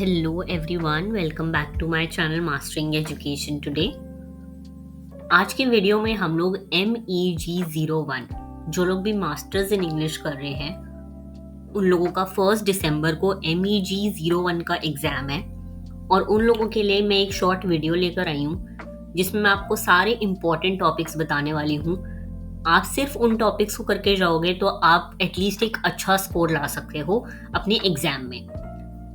Hello everyone, welcome back to my channel mastering education today. आज के video में हम लोग MEG01 जो लोग भी मास्टर्स इन इंग्लिश कर रहे हैं उन लोगों का 1 दिसंबर को MEG01 का एग्ज़ाम है और उन लोगों के लिए मैं एक शॉर्ट वीडियो लेकर आई हूँ जिसमें मैं आपको सारे इम्पॉर्टेंट टॉपिक्स बताने वाली हूँ। आप सिर्फ उन टॉपिक्स को करके जाओगे तो आप एटलीस्ट एक अच्छा स्कोर ला सकते हो अपने एग्ज़ाम में।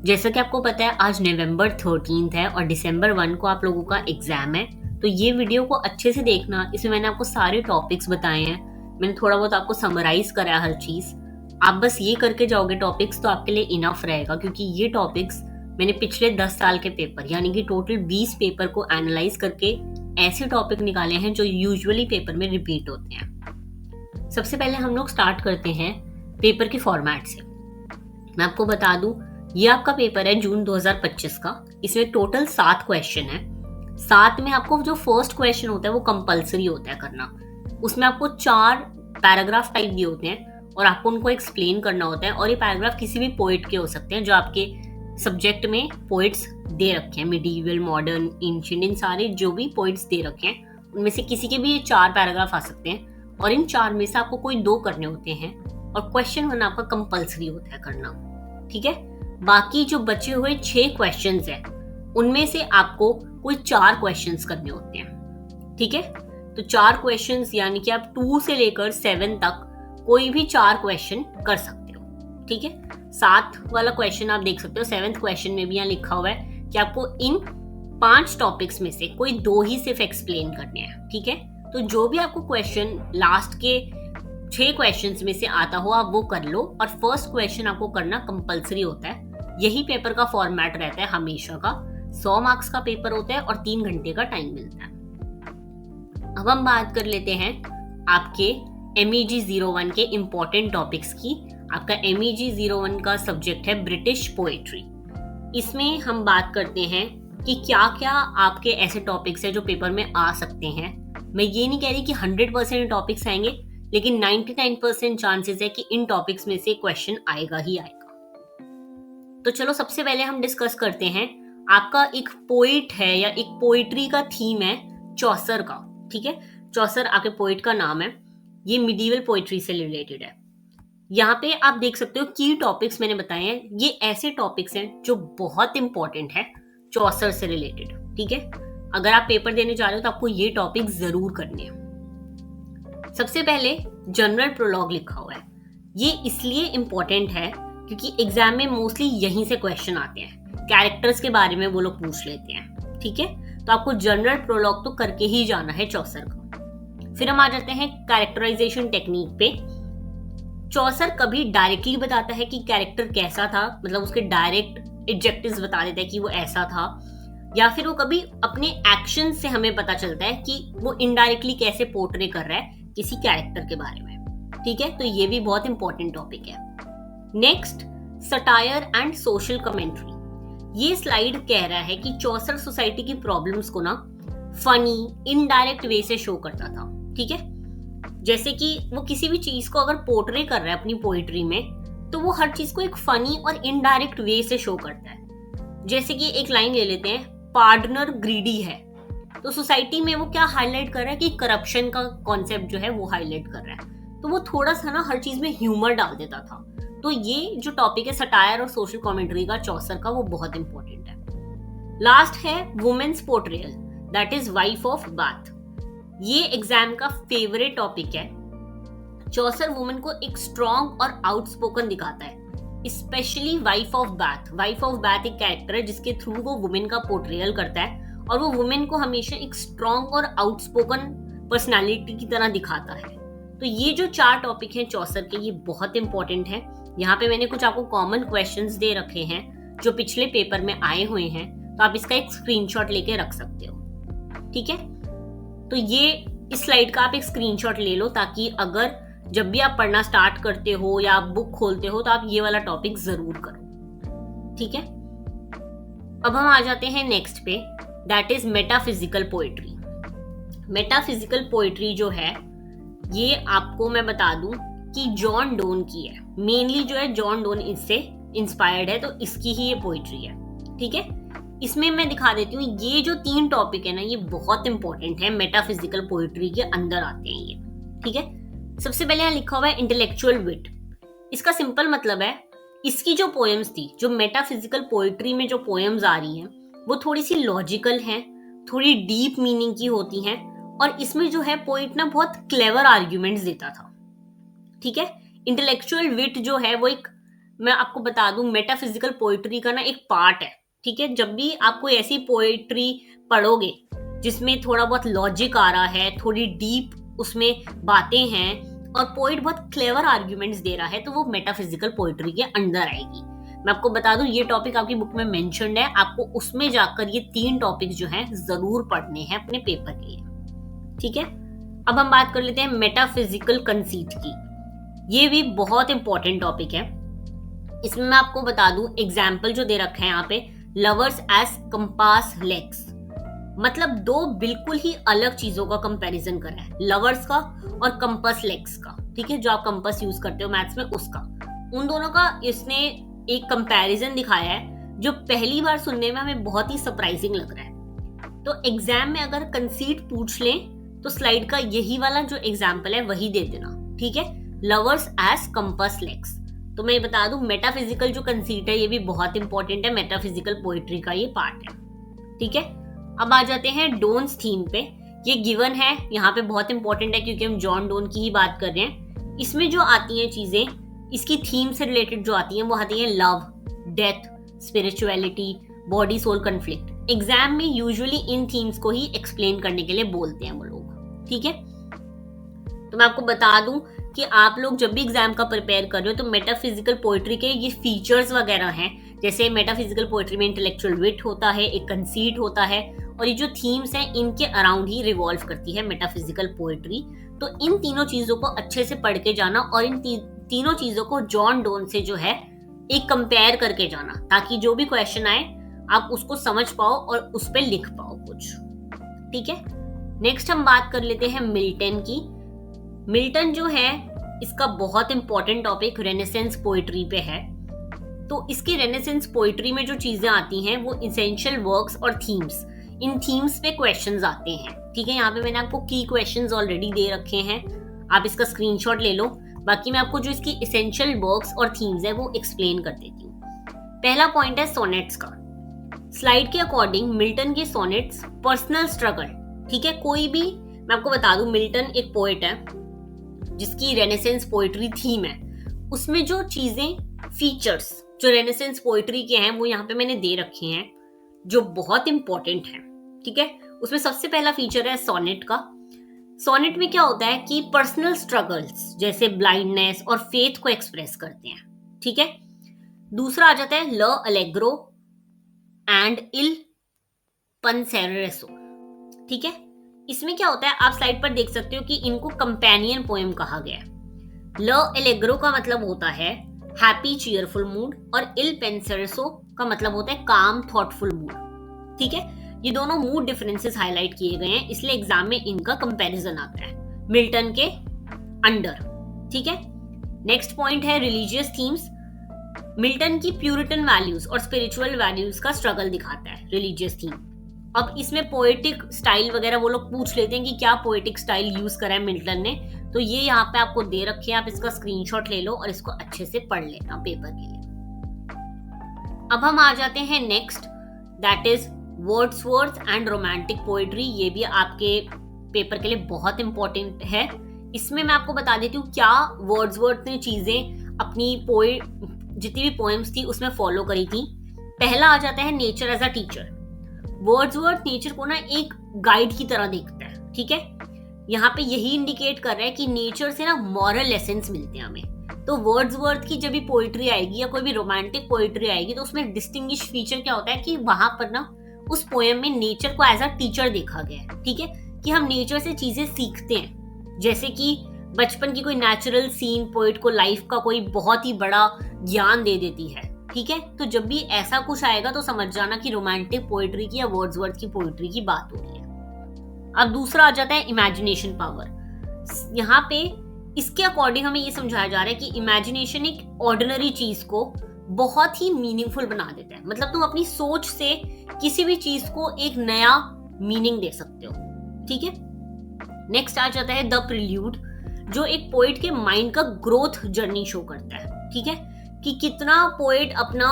जैसा कि आपको पता है आज नवंबर 13 है और दिसंबर 1 को आप लोगों का एग्जाम है, तो ये वीडियो को अच्छे से देखना। इसमें मैंने आपको सारे टॉपिक्स बताए हैं, मैंने थोड़ा बहुत आपको समराइज करा है हर चीज़। आप बस ये करके जाओगे टॉपिक्स तो आपके लिए इनफ रहेगा, क्योंकि ये टॉपिक्स मैंने पिछले 10 साल के पेपर यानी कि टोटल 20 पेपर को एनालाइज करके ऐसे टॉपिक निकाले हैं जो यूजुअली पेपर में रिपीट होते हैं। सबसे पहले हम लोग स्टार्ट करते हैं पेपर के फॉर्मेट से। मैं आपको बता दूं, ये आपका पेपर है जून 2025 का। इसमें टोटल 7 क्वेश्चन है। 7 में आपको जो फर्स्ट क्वेश्चन होता है वो कंपलसरी होता है करना। उसमें आपको 4 पैराग्राफ टाइप दिए होते हैं और आपको उनको एक्सप्लेन करना होता है। और ये पैराग्राफ किसी भी पोइट के हो सकते हैं जो आपके सब्जेक्ट में पोइट्स दे रखे हैं, मिडीवल, मॉडर्न, एंशिएंट, इन सारे जो भी पोइट्स दे रखे हैं उनमें से किसी के भी ये 4 पैराग्राफ आ सकते हैं। और इन 4 में से आपको कोई 2 करने होते हैं और क्वेश्चन 1 आपका कंपलसरी होता है करना। ठीक है, बाकी जो बचे हुए 6 क्वेश्चंस हैं उनमें से आपको कोई 4 क्वेश्चंस करने होते हैं। ठीक है, तो 4 क्वेश्चंस यानी कि आप 2 से लेकर 7 तक कोई भी 4 क्वेश्चन कर सकते हो। ठीक है, 7 वाला क्वेश्चन आप देख सकते हो। 7th क्वेश्चन में भी यहाँ लिखा हुआ है कि आपको इन 5 टॉपिक्स में से कोई 2 ही सिर्फ एक्सप्लेन करने हैं। ठीक है, तो जो भी आपको क्वेश्चन लास्ट के 6 क्वेश्चंस में से आता हो आप वो कर लो। और फर्स्ट क्वेश्चन आपको करना कंपलसरी होता है। यही पेपर का फॉर्मेट रहता है हमेशा का। 100 मार्क्स का पेपर होता है और 3 घंटे का टाइम मिलता है। अब हम बात कर लेते हैं आपके MEG01 के इम्पोर्टेंट टॉपिक्स की। आपका MEG01 का सब्जेक्ट है ब्रिटिश पोएट्री। इसमें हम बात करते हैं कि क्या क्या आपके ऐसे टॉपिक्स हैं जो पेपर में आ सकते हैं। मैं ये नहीं कह रही कि 100% टॉपिक्स आएंगे, लेकिन 99% चांसेस है कि इन टॉपिक्स में से क्वेश्चन आएगा ही आएगा। तो चलो सबसे पहले हम डिस्कस करते हैं। आपका एक पोइट है या एक पोइट्री का थीम है चौसर का। ठीक है, चौसर आपके पोइट का नाम है। ये मिडीवल पोइट्री से रिलेटेड है। यहाँ पे आप देख सकते हो की टॉपिक्स मैंने बताए हैं। ये ऐसे टॉपिक्स हैं जो बहुत इंपॉर्टेंट है चौसर से रिलेटेड। ठीक है, अगर आप पेपर देने जा रहे हो तो आपको ये टॉपिक जरूर करने हैं। सबसे पहले जनरल प्रोलॉग लिखा हुआ है। ये इसलिए इंपॉर्टेंट है क्योंकि एग्जाम में मोस्टली यहीं से क्वेश्चन आते हैं। कैरेक्टर्स के बारे में वो लोग पूछ लेते हैं। ठीक है, तो आपको जनरल प्रोलॉग तो करके ही जाना है चौसर का। फिर हम आ जाते हैं कैरेक्टराइजेशन टेक्निक पे। चौसर कभी डायरेक्टली बताता है कि कैरेक्टर कैसा था, मतलब उसके डायरेक्ट एडजेक्टिव्स बता देता है कि वो ऐसा था, या फिर वो कभी अपने एक्शन से हमें पता चलता है कि वो इनडायरेक्टली कैसे पोर्ट्रे कर रहा है किसी कैरेक्टर के बारे में। ठीक है, तो ये भी बहुत इंपॉर्टेंट टॉपिक है। Next, satire and social commentary. ये स्लाइड कह रहा है कि चौसर सोसाइटी की प्रॉब्लम्स को ना फनी इनडायरेक्ट वे से शो करता था। ठीक है, जैसे कि वो किसी भी चीज को अगर पोर्ट्रे कर रहा है अपनी पोइट्री में तो वो हर चीज को एक फनी और इनडायरेक्ट वे से शो करता है। जैसे कि एक लाइन ले लेते हैं, पार्टनर ग्रीडी है, तो सोसाइटी में वो क्या हाईलाइट कर रहा है कि करप्शन का कॉन्सेप्ट जो है वो हाईलाइट कर रहा है। तो वो थोड़ा सा ना हर चीज में ह्यूमर डाल देता था। तो ये जो टॉपिक है सटायर और सोशल कमेंट्री का चौसर का, वो बहुत इंपॉर्टेंट है। लास्ट है women's portrayal, that is wife of Bath. ये एग्जाम का फेवरेट टॉपिक है। चौसर वुमेन को एक स्ट्रॉन्ग और आउटस्पोकन दिखाता है, specially wife of bath. Wife of bath एक कैरेक्टर है जिसके थ्रू वो वुमेन का पोर्ट्रेयल करता है और वो वुमेन को हमेशा एक स्ट्रॉन्ग और आउटस्पोकन पर्सनालिटी की तरह दिखाता है। तो ये जो 4 टॉपिक हैं चौसर के, ये बहुत इंपॉर्टेंट है। यहाँ पे मैंने कुछ आपको कॉमन क्वेश्चंस दे रखे हैं जो पिछले पेपर में आए हुए हैं, तो आप इसका एक स्क्रीनशॉट लेके रख सकते हो। ठीक है, तो ये इस स्लाइड का आप एक स्क्रीनशॉट ले लो ताकि अगर जब भी आप पढ़ना स्टार्ट करते हो या आप बुक खोलते हो तो आप ये वाला टॉपिक जरूर करो। ठीक है, अब हम आ जाते हैं नेक्स्ट पे, that is metaphysical poetry. Metaphysical poetry जो है ये आपको मैं बता दूं कि जॉन डोन की है। मेनली जो है जॉन डोन इससे इंस्पायर्ड है, तो इसकी ही ये पोइट्री है। ठीक है, इसमें मैं दिखा देती हूँ, ये जो 3 टॉपिक है ना, ये बहुत इंपॉर्टेंट है, मेटाफिजिकल पोएट्री के अंदर आते हैं ये। ठीक है, सबसे पहले यहाँ लिखा हुआ है इंटेलेक्चुअल विट। इसका सिंपल मतलब है, इसकी जो पोएम्स थी, जो मेटाफिजिकल पोएट्री में जो पोएम्स आ रही हैं, वो थोड़ी सी लॉजिकल हैं, थोड़ी डीप मीनिंग की होती हैं, और इसमें जो है पोइट ना बहुत क्लेवर आर्ग्यूमेंट्स देता था। ठीक है, इंटेलेक्चुअल विट जो है वो एक, मैं आपको बता दूं, मेटाफिजिकल पोएट्री का ना एक पार्ट है। ठीक है, जब भी आप कोई ऐसी पोएट्री पढ़ोगे जिसमें थोड़ा बहुत लॉजिक आ रहा है, थोड़ी डीप उसमें बातें हैं, और पोइट बहुत क्लेवर आर्ग्यूमेंट्स दे रहा है, तो वो मेटाफिजिकल पोएट्री के अंदर आएगी। मैं आपको बता दूं, ये टॉपिक आपकी बुक में मेंशन्ड है, आपको उसमें जाकर ये 3 टॉपिक जो हैं जरूर पढ़ने हैं अपने पेपर के लिए। ठीक है, अब हम बात कर लेते हैं मेटाफिजिकल कंसीट की। ये भी बहुत इंपॉर्टेंट टॉपिक है। इसमें मैं आपको बता दूं, एग्जाम्पल जो दे रखा है यहाँ पे, लवर्स एज कंपास लेग्स, मतलब 2 बिल्कुल ही अलग चीजों का कंपैरिजन करा है, लवर्स का और कंपास लेग्स का। ठीक है, जो आप कंपास यूज करते हो मैथ्स में, उसका, उन दोनों का इसने एक कंपैरिजन दिखाया है, जो पहली बार सुनने में हमें बहुत ही सरप्राइजिंग लग रहा है। तो एग्जाम में अगर कंसीट पूछ लें तो स्लाइड का यही वाला जो एग्जाम्पल है वही दे देना। ठीक है, लवर्स एज कंपास लेग्स। तो मैं बता दूं, मेटाफिजिकल जो कंसीट है ये भी बहुत इंपॉर्टेंट है, मेटाफिजिकल पोएट्री का ये पार्ट है। ठीक है, अब आ जाते हैं डोन्स थीम पे। ये गिवन है, यहाँ पे बहुत इंपॉर्टेंट है क्योंकि हम जॉन डोन की ही बात कर रहे हैं। इसमें जो आती हैं चीजें, इसकी थीम से रिलेटेड जो आती हैं, वो आती हैं love, death, spirituality, body soul conflict. Exam में यूजुअली इन थीम्स को ही एक्सप्लेन करने के लिए बोलते हैं वो लोग। ठीक है, तो मैं आपको बता दूं कि आप लोग जब भी एग्जाम का प्रिपेयर कर रहे हो, तो मेटाफिजिकल पोएट्री के ये फीचर्स वगैरह हैं, जैसे मेटाफिजिकल पोएट्री में इंटेलेक्चुअल विट होता है, एक कंसीट होता है, और ये जो थीम्स हैं इनके अराउंड ही रिवॉल्व करती है मेटाफिजिकल पोएट्री। तो इन तीनों चीजों को अच्छे से पढ़ के जाना, और इन तीनों चीजों को जॉन डोन से जो है एक कंपेयर करके जाना, ताकि जो भी क्वेश्चन आए आप उसको समझ पाओ और उस पर लिख पाओ कुछ। ठीक है, नेक्स्ट हम बात कर लेते हैं मिल्टन की। मिल्टन जो है, इसका बहुत इंपॉर्टेंट टॉपिक रेनेसेंस पोएट्री पे है। तो इसकी रेनेसेंस पोएट्री में जो चीजें आती हैं वो इसेंशियल वर्क्स और थीम्स, इन थीम्स पे क्वेश्चंस आते हैं। ठीक है, यहाँ पे मैंने आपको की क्वेश्चंस ऑलरेडी दे रखे हैं, आप इसका स्क्रीनशॉट ले लो। बाकी मैं आपको जो इसकी इसेंशियल वर्क्स और थीम्स है वो एक्सप्लेन कर देती हूँ। पहला पॉइंट है सोनेट्स का। स्लाइड के अकॉर्डिंग मिल्टन के सोनेट्स पर्सनल स्ट्रगल। ठीक है, कोई भी, मैं आपको बता दूं, मिल्टन एक पोएट है जिसकी रेनेसेंस पोएट्री थीम है। उसमें जो चीजें, फीचर्स जो रेनेसेंस पोएट्री के हैं वो यहाँ पे मैंने दे रखे हैं, जो बहुत इंपॉर्टेंट है। ठीक है, उसमें सबसे पहला फीचर है सोनेट का। सोनेट में क्या होता है कि पर्सनल स्ट्रगल्स जैसे ब्लाइंडनेस और फेथ को एक्सप्रेस करते हैं। ठीक है, दूसरा आ जाता है ल अलेग्रो एंड इल पंसेरेसो। ठीक है, इसमें क्या होता है, आप स्लाइड पर देख सकते हो कि इनको कंपेनियन पोएम कहा गया है। ल एलेग्रो का मतलब होता है हैप्पी चीयरफुल मूड, और इल पेंसरसो का मतलब होता है काम थॉटफुल मूड। ठीक है, ये दोनों मूड डिफरेंसेस हाईलाइट किए गए हैं, इसलिए एग्जाम में इनका कंपैरिजन आता है मिल्टन के अंडर। ठीक है, नेक्स्ट पॉइंट है रिलीजियस थीम्स। मिल्टन की प्यूरिटन वैल्यूज और स्पिरिचुअल वैल्यूज का स्ट्रगल दिखाता है रिलीजियस थीम। अब इसमें पोएटिक स्टाइल वगैरह वो लोग पूछ लेते हैं कि क्या पोएटिक स्टाइल यूज करा है मिल्टन ने, तो ये यहाँ पे आपको दे रखे हैं, आप इसका स्क्रीनशॉट ले लो और इसको अच्छे से पढ़ लेना पेपर के लिए। अब हम आ जाते हैं next, that is Wordsworth and romantic poetry. ये भी आपके पेपर के लिए बहुत इंपॉर्टेंट है। इसमें मैं आपको बता देती हूँ क्या वर्ड्सवर्थ ने चीजें अपनी जितनी भी पोएम्स थी उसमें फॉलो करी थी। पहला आ जाता है nature as a teacher. Wordsworth nature को ना एक गाइड की तरह देखता है। ठीक है, यहाँ पे यही इंडिकेट कर रहा है कि नेचर से ना मॉरल लेसन्स मिलते हैं हमें। तो वर्ड्सवर्थ की जब भी पोइट्री आएगी या कोई भी रोमांटिक पोइट्री आएगी तो उसमें डिस्टिंग्विश फीचर क्या होता है कि वहां पर ना उस पोएम में नेचर को एज अ टीचर देखा गया है। ठीक है, कि हम नेचर से चीजें सीखते हैं, जैसे कि बचपन की कोई नेचुरल सीन पोइट को लाइफ का कोई बहुत ही बड़ा ज्ञान दे देती है। ठीक है, तो जब भी ऐसा कुछ आएगा तो समझ जाना कि रोमांटिक पोइट्री की या वर्ड्सवर्थ की पोइट्री की बात हो रही है। अब दूसरा आ जाता है इमेजिनेशन पावर। यहाँ पे इसके अकॉर्डिंग हमें ये समझाया जा रहा है कि इमेजिनेशन एक ऑर्डिनरी चीज को बहुत ही मीनिंगफुल बना देता है। मतलब तुम अपनी सोच से किसी भी चीज को एक नया मीनिंग दे सकते हो। ठीक है, नेक्स्ट आ जाता है द प्रिल्यूड, जो एक पोएट के माइंड का ग्रोथ जर्नी शो करता है। ठीक है, कि कितना पोएट अपना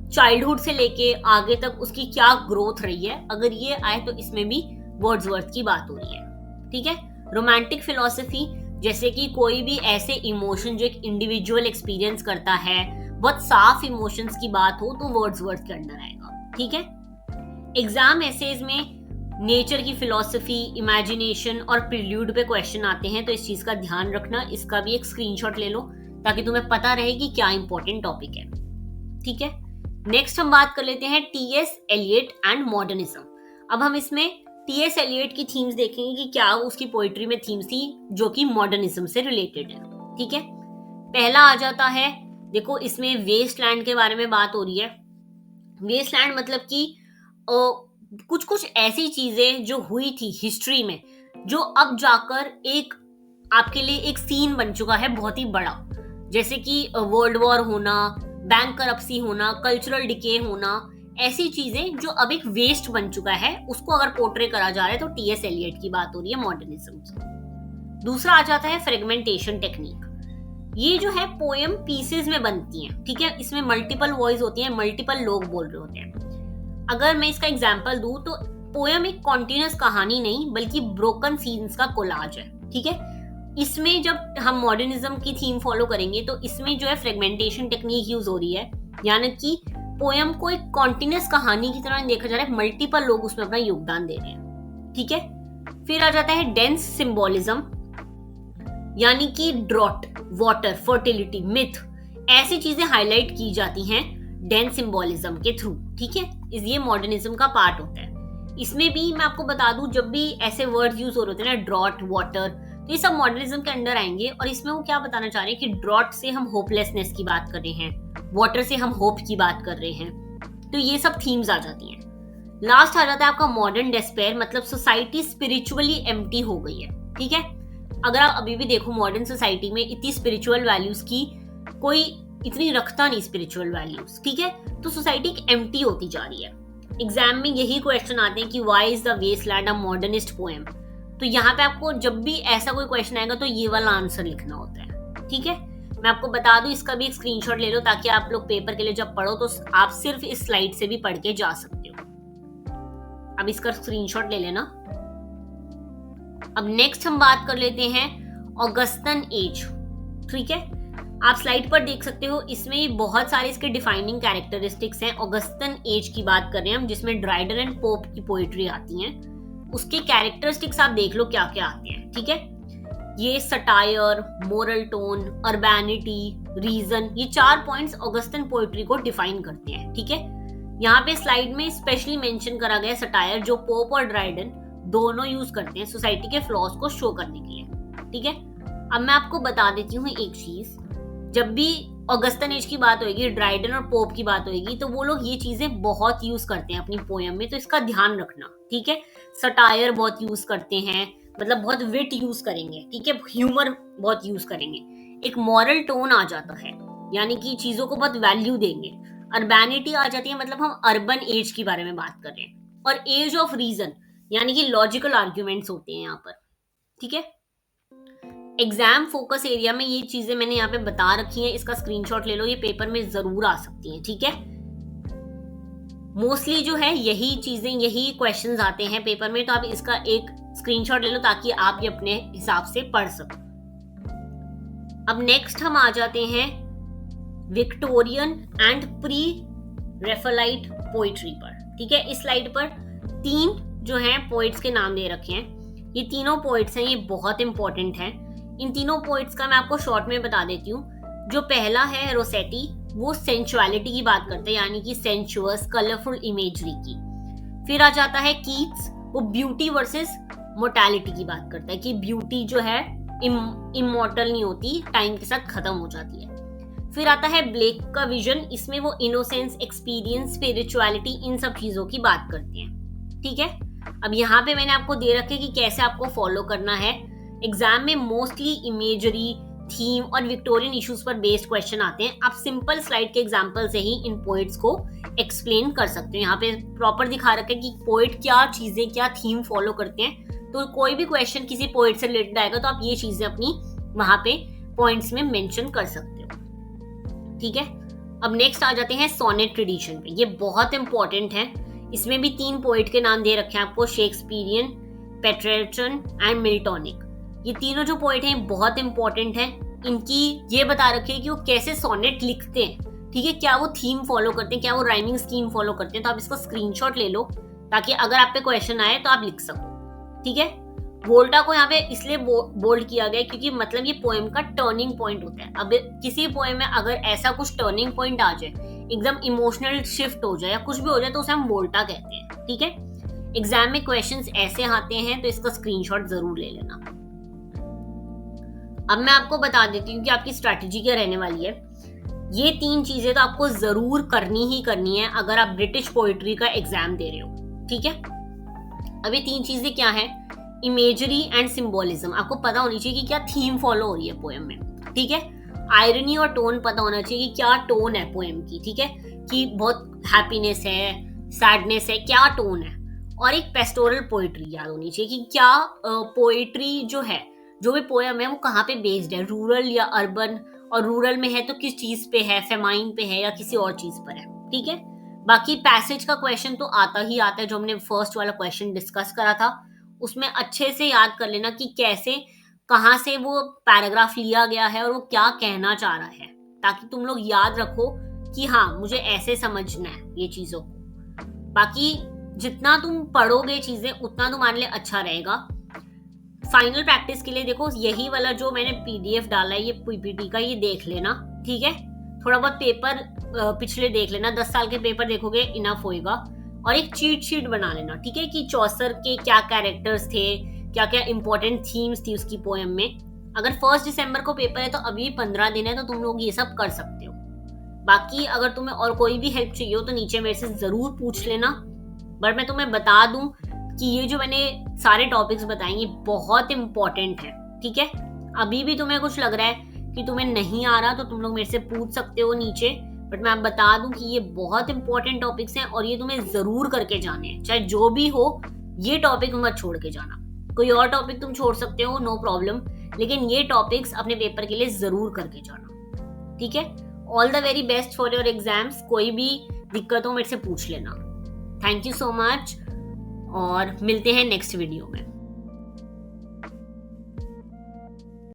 चाइल्डहुड से लेके आगे तक उसकी क्या ग्रोथ रही है। अगर ये आए तो इसमें भी वर्ड्सवर्थ की बात हो रही है। ठीक है, रोमांटिक फिलॉसफी, जैसे कि कोई भी ऐसे इमोशन जो एक इंडिविजुअल एक्सपीरियंस करता है, बहुत साफ इमोशंस की बात हो तो वर्ड्सवर्थ के अंडर आएगा। ठीक है, एग्जाम एसेज में नेचर की फिलॉसफी, इमेजिनेशन और प्रिल्यूड पे क्वेश्चन आते हैं, तो इस चीज का ध्यान रखना। इसका भी एक स्क्रीनशॉट ले लो ताकि तुम्हें पता रहे कि क्या इंपॉर्टेंट टॉपिक है। ठीक है, नेक्स्ट हम बात कर लेते हैं टीएस एलियट एंड मॉडर्निज्म। अब हम इसमें टीएस एलियट की थीम्स देखेंगे कि क्या उसकी पोइट्री में थीम्स थी जो कि मॉडर्निज्म से रिलेटेड है। ठीक है, पहला आ जाता है, देखो इसमें वेस्टलैंड के बारे में बात हो रही है। वेस्टलैंड मतलब कि कुछ कुछ ऐसी चीजें जो हुई थी हिस्ट्री में, जो अब जाकर एक आपके लिए एक सीन बन चुका है बहुत ही बड़ा, जैसे कि वर्ल्ड वॉर होना, बैंक करप्सी होना, कल्चरल डिके होना, ऐसी चीजें जो अब एक वेस्ट बन चुका है, उसको अगर पोर्ट्रे करा जा रहा है तो टीएस एलियट की बात हो रही है मॉडर्निज्म की। दूसरा आ जाता है फ्रेगमेंटेशन टेक्निक। ये जो है पोएम पीसेस में बनती हैं। ठीक है, इसमें मल्टीपल वॉइस होती हैं, मल्टीपल लोग बोल रहे होते हैं। अगर मैं इसका एग्जांपल दूं तो पोएम एक कॉन्टिन्यूअस कहानी नहीं बल्कि ब्रोकन सीन्स का कोलाज है। ठीक है, इसमें जब हम मॉडर्निज्म की थीम फॉलो करेंगे तो इसमें जो है फ्रेगमेंटेशन टेक्निक यूज हो रही है, यानी कि पोएम को एक कॉन्टिन्यूअस कहानी की तरह देखा जा रहा है, मल्टीपल लोग उसमें अपना योगदान दे रहे हैं। ठीक है, फिर आ जाता है डेंस सिंबोलिज्म, यानी कि ड्रॉट, वाटर, फर्टिलिटी, मिथ, ऐसी चीजें हाईलाइट की जाती हैं डेंस सिंबोलिज्म के थ्रू। ठीक है, ये मॉडर्निज्म का पार्ट होता है। इसमें भी मैं आपको बता दूं, जब भी ऐसे वर्ड यूज हो रहे होते हैं ना, ड्रॉट, वाटर, तो ये सब मॉडर्निज्म के अंडर आएंगे। और इसमें वो क्या बताना चाह रहे हैं कि ड्रॉट से हम होपलेसनेस की बात कर रहे हैं, वाटर से हम होप की बात कर रहे हैं, तो ये सब थीम्स आ जाती हैं। लास्ट आ जाता है आपका मॉडर्न डेस्पेयर, मतलब सोसाइटी स्पिरिचुअली एम्प्टी हो गई है। ठीक है, अगर आप अभी भी देखो मॉडर्न सोसाइटी में इतनी स्पिरिचुअल वैल्यूज की कोई इतनी रखता नहीं, स्पिरिचुअल वैल्यूज। ठीक है, तो सोसाइटी एम्प्टी होती जा रही है। एग्जाम में यही क्वेश्चन आते हैं कि why is the Waste Land a modernist poem, तो यहाँ पे आपको जब भी ऐसा कोई क्वेश्चन आएगा तो ये वाला आंसर लिखना होता है। ठीक है, मैं आपको बता दूं, इसका भी एक स्क्रीनशॉट ले लो ताकि आप लोग पेपर के लिए जब पढ़ो तो आप सिर्फ इस स्लाइड से भी पढ़ के जा सकते हो। अब इसका स्क्रीनशॉट ले लेना। अब नेक्स्ट हम बात कर लेते हैं ऑगस्टन एज। ठीक है, आप स्लाइड पर देख सकते हो, इसमें बहुत सारे इसके डिफाइनिंग कैरेक्टरिस्टिक्स हैं। ऑगस्टन एज की बात कर रहे हैं हम, जिसमें ड्राइडन एंड पोप की पोइट्री आती हैं। उसके कैरेक्टरिस्टिक्स आप देख लो क्या क्या आते हैं। ठीक है, ये सटायर, मोरल टोन, अर्बैनिटी, रीजन, ये 4 पॉइंट्स ऑगस्टन पोइट्री को डिफाइन करते हैं। ठीक है, यहाँ पे स्लाइड में स्पेशली मेंशन करा गया सटायर, जो पोप और ड्राइडन दोनों यूज करते हैं सोसाइटी के फ्लॉज को शो करने के लिए। ठीक है, अब मैं आपको बता देती हूँ एक चीज, जब भी ऑगस्टन एज की बात होगी, ड्राइडन और पोप की बात होगी, तो वो लोग ये चीजें बहुत यूज करते हैं अपनी पोएम में, तो इसका ध्यान रखना। ठीक है, सटायर बहुत यूज करते हैं, मतलब बहुत विट यूज करेंगे। ठीक है, ह्यूमर बहुत यूज करेंगे। एक मॉरल टोन आ जाता है, यानी कि चीजों को बहुत वैल्यू देंगे। अर्बैनिटी आ जाती है, मतलब हम अर्बन एज के बारे में बात कर रहे हैं। और एज ऑफ रीजन, यानी कि लॉजिकल आर्ग्यूमेंट्स होते हैं यहाँ पर। ठीक है, एग्जाम फोकस एरिया में ये चीजें मैंने यहाँ पे बता रखी हैं, इसका स्क्रीनशॉट ले लो, ये पेपर में जरूर आ सकती हैं। ठीक है, मोस्टली जो है यही चीजें, यही क्वेश्चंस आते हैं पेपर में, तो आप इसका एक स्क्रीनशॉट ले लो ताकि आप ये अपने हिसाब से पढ़ सको। अब नेक्स्ट हम आ जाते हैं Victorian and pre Raphaelite poetry पर। ठीक है, इस स्लाइड पर 3 जो है पोइट्स के नाम दे रखे हैं। ये तीनों पोइट्स हैं, ये बहुत इंपॉर्टेंट है। इन तीनों पोइट्स का मैं आपको शॉर्ट में बता देती हूँ। जो पहला है रोसेटी, वो सेंचुअलिटी की बात करते हैं, यानी कि सेंचुअस कलरफुल इमेजरी की। फिर आ जाता है कीट्स, वो ब्यूटी वर्सेस मोर्टैलिटी की बात करता है कि ब्यूटी जो है इमॉर्टल नहीं होती, टाइम के साथ खत्म हो जाती है। फिर आता है ब्लेक का विजन, इसमें वो इनोसेंस, एक्सपीरियंस, स्पिरिचुअलिटी, इन सब चीजों की बात करते हैं। ठीक है, अब यहाँ पे मैंने आपको दे रखे कि कैसे आपको फॉलो करना है। एग्जाम में मोस्टली इमेजरी, थीम और विक्टोरियन इश्यूज पर बेस्ड क्वेश्चन आते हैं, आप सिंपल स्लाइड के एग्जांपल से ही इन पोइट्स को एक्सप्लेन कर सकते हो। यहाँ पे प्रॉपर दिखा रखा है कि पोइट क्या चीजें, क्या थीम फॉलो करते हैं। तो कोई भी क्वेश्चन किसी पोइट से रिलेटेड आएगा तो आप ये चीजें अपनी वहां पे पॉइंट्स में मेंशन कर सकते हो। ठीक है, अब नेक्स्ट आ जाते हैं सोनेट ट्रेडिशन पे। ये बहुत इंपॉर्टेंट है। इसमें भी 3 पोइट के नाम दे रखे हैं आपको, शेक्सपियरियन, पेट्रर्चन एंड मिल्टॉनिक। ये तीनों जो पोइट हैं बहुत इंपॉर्टेंट है। इनकी ये बता रखी है कि वो कैसे सोनेट लिखते हैं। ठीक है, क्या वो थीम फॉलो करते हैं, क्या वो राइमिंग स्कीम फॉलो करते हैं। तो आप इसका स्क्रीनशॉट ले लो ताकि अगर आप पे क्वेश्चन आए तो आप लिख सको। ठीक है, वोल्टा को यहाँ पे इसलिए बोल्ड किया गया क्योंकि मतलब ये पोएम का टर्निंग पॉइंट होता है। अब किसी पोएम में अगर ऐसा कुछ टर्निंग पॉइंट आ जाए, एकदम इमोशनल शिफ्ट हो जाए या कुछ भी हो जाए, तो उसे हम वोल्टा कहते हैं। ठीक है, एग्जाम में क्वेश्चंस ऐसे आते हैं तो इसका स्क्रीनशॉट जरूर ले लेना। अब मैं आपको बता देती हूँ कि आपकी स्ट्रैटेजी क्या रहने वाली है। ये 3 चीजें तो आपको जरूर करनी ही करनी है अगर आप ब्रिटिश पोइट्री का एग्जाम दे रहे हो। ठीक है, अब ये 3 चीजें क्या है, इमेजरी एंड सिंबोलिज्म। आपको पता होनी चाहिए कि क्या थीम फॉलो हो रही है पोएम में। ठीक है, आयरनी और टोन पता होना चाहिए कि क्या टोन है पोएम की। ठीक है, कि बहुत हैप्पीनेस है, सैडनेस है, क्या टोन है। और एक पेस्टोरल पोइट्री याद होनी चाहिए कि क्या पोइट्री जो है, जो भी पोएम है वो कहाँ पे बेस्ड है, रूरल या अर्बन, और रूरल में है तो किस चीज पे है, फेमाइन पे है या किसी और चीज पर है। ठीक है, बाकी पैसेज का क्वेश्चन तो आता ही आता है, जो हमने फर्स्ट वाला क्वेश्चन डिस्कस करा था उसमें अच्छे से याद कर लेना कि कैसे, कहाँ से वो पैराग्राफ लिया गया है और वो क्या कहना चाह रहा है, ताकि तुम लोग याद रखो कि हाँ मुझे ऐसे समझना है ये चीजों को। बाकी जितना तुम पढ़ोगे चीजें उतना तुम्हारे लिए अच्छा रहेगा। फाइनल प्रैक्टिस के लिए देखो, यही वाला जो मैंने पीडीएफ डाला है ये पीपीटी का, ये देख लेना। ठीक है, थोड़ा बहुत पेपर पिछले देख लेना, 10 साल के पेपर देखोगे इनफ होएगा। और एक चीट शीट बना लेना। ठीक है, कि चौसर के क्या कैरेक्टर्स थे, क्या क्या इंपॉर्टेंट थीम्स थी उसकी पोएम में। अगर 1 दिसंबर को पेपर है तो अभी 15 दिन है, तो तुम लोग ये सब कर सकते हो। बाकी अगर तुम्हें और कोई भी हेल्प चाहिए हो तो नीचे मेरे से जरूर पूछ लेना। बट मैं तुम्हें बता दूं कि ये जो मैंने सारे टॉपिक्स बताएंगे बहुत इंपॉर्टेंट है। ठीक है, अभी भी तुम्हें कुछ लग रहा है कि तुम्हें नहीं आ रहा तो तुम लोग मेरे से पूछ सकते हो नीचे। बट मैं बता दूं कि ये बहुत इंपॉर्टेंट टॉपिक्स हैं और ये तुम्हें जरूर करके जाने हैं, चाहे जो भी हो। ये टॉपिक मत छोड़ के जाना। कोई और टॉपिक तुम छोड़ सकते हो, नो प्रॉब्लम, लेकिन ये टॉपिक्स अपने पेपर के लिए जरूर करके जाना। ठीक है, all the very best for your exams. कोई भी दिक्कत हो मेरे से पूछ लेना। थैंक यू सो मच और मिलते हैं नेक्स्ट वीडियो में।